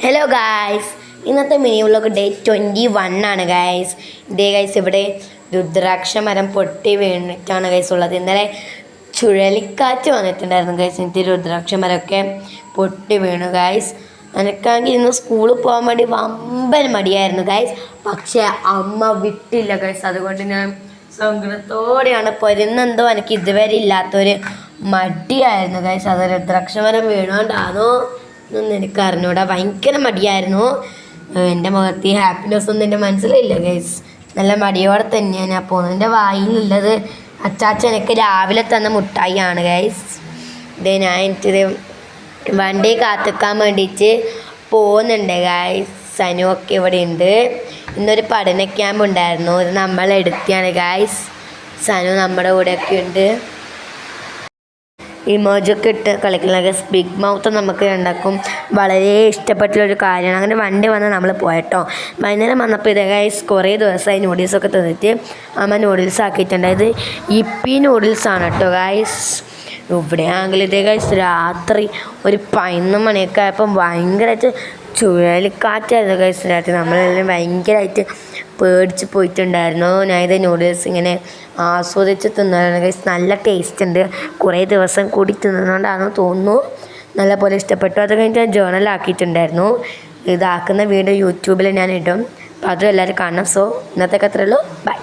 Hello guys, ഇന്നത്തെ mini vlog day 21 ആണ് guys. Guys ഇവിടെ രുദ്രാക്ഷ മരം പൊട്ടി വീണിട്ടാണ് ഗൈസ് ഉള്ളത്. ഇന്നലെ ചുഴലിക്കാറ്റ് വന്നിട്ടുണ്ടായിരുന്നു ഗൈസ്. എനിക്ക് രുദ്രാക്ഷ മരമൊക്കെ പൊട്ടി വീണു ഗായ്സ്. എനിക്കാണെങ്കിൽ ഇന്ന് സ്കൂളിൽ പോകാൻ വേണ്ടി വമ്പൻ മടിയായിരുന്നു ഗൈസ്. പക്ഷേ അമ്മ വിട്ടില്ല ഗൈസ്. അതുകൊണ്ട് ഞാൻ സങ്കടത്തോടെയാണ് പോരുന്നെന്തോ എനിക്ക് ഇതുവരെ ഇല്ലാത്തൊരു മടിയായിരുന്നു ഗൈസ്. അത് രുദ്രാക്ഷ മരം വീണോണ്ടാണോ എന്നൊന്നും എനിക്ക് അറിഞ്ഞൂടാ. ഭയങ്കര മടിയായിരുന്നു. എൻ്റെ മുഖത്ത് ഈ ഹാപ്പിനെസ് ഒന്നും എൻ്റെ മനസ്സിലില്ല ഗൈസ്. നല്ല മടിയോടെ തന്നെയാണ് ഞാൻ പോകുന്നത്. എൻ്റെ വായിലുള്ളത് അച്ചാച്ച എനിക്ക് രാവിലെ തന്ന മുട്ടായിയാണ് ഗൈസ്. ഞാൻ എനിക്കിത് വണ്ടി കാത്തിക്കാൻ വേണ്ടിയിട്ട് പോകുന്നുണ്ട് ഗൈസ്. സനുവൊക്കെ ഇവിടെ ഉണ്ട്. ഇന്നൊരു പഠന ക്യാമ്പ് ഉണ്ടായിരുന്നു. ഇത് നമ്മളെടുത്തിയാണ് ഗൈസ്. സനു നമ്മുടെ കൂടെയൊക്കെ ഉണ്ട്. ഇമോജൊക്കെ ഇട്ട് കളിക്കുന്ന ഗൈസ്. ബിഗ് മൗത്ത് നമുക്ക് രണ്ടാക്കും വളരെ ഇഷ്ടപ്പെട്ടുള്ളൊരു കാര്യമാണ്. അങ്ങനെ വണ്ടി വന്ന് നമ്മൾ പോയിട്ടോ. വൈകുന്നേരം വന്നപ്പോൾ ഇത് ഗൈസ് കുറേ ദിവസമായി നൂഡിൽസൊക്കെ തിന്നിട്ട് അമ്മ നൂഡിൽസ് ആക്കിയിട്ടുണ്ട്. ഇത് ഇപ്പി നൂഡിൽസാണ് കേട്ടോ ഗൈസ്. ഇവിടെ ആണെങ്കിൽ ഇതേ ഗൈസ് രാത്രി ഒരു 11 മണിയൊക്കെ ആയപ്പം ഭയങ്കരമായിട്ട് ചുഴലിക്കാറ്റായിരുന്നു ഗൈസ്. രാത്രി നമ്മളെല്ലാം ഭയങ്കരമായിട്ട് പേടിച്ച് പോയിട്ടുണ്ടായിരുന്നു. ഞാൻ ഇത് നൂഡിൽസ് ഇങ്ങനെ ആസ്വദിച്ച് തിന്നതാണ് ഗൈസ്. നല്ല ടേസ്റ്റ് ഉണ്ട്. കുറേ ദിവസം കൂടി തിന്നുന്നതുകൊണ്ടാണെന്ന് തോന്നുന്നു നല്ല പോലെ ഇഷ്ടപ്പെട്ടു. അത് കഴിഞ്ഞിട്ട് ഞാൻ ജേർണലാക്കിയിട്ടുണ്ടായിരുന്നു. ഇതാക്കുന്ന വീഡിയോ യൂട്യൂബിൽ ഞാൻ ഇടും. അപ്പോൾ അതും എല്ലാവരും കാണണം. സോ ഇന്നത്തേക്ക് അത്രയേ ഉള്ളൂ. ബൈ.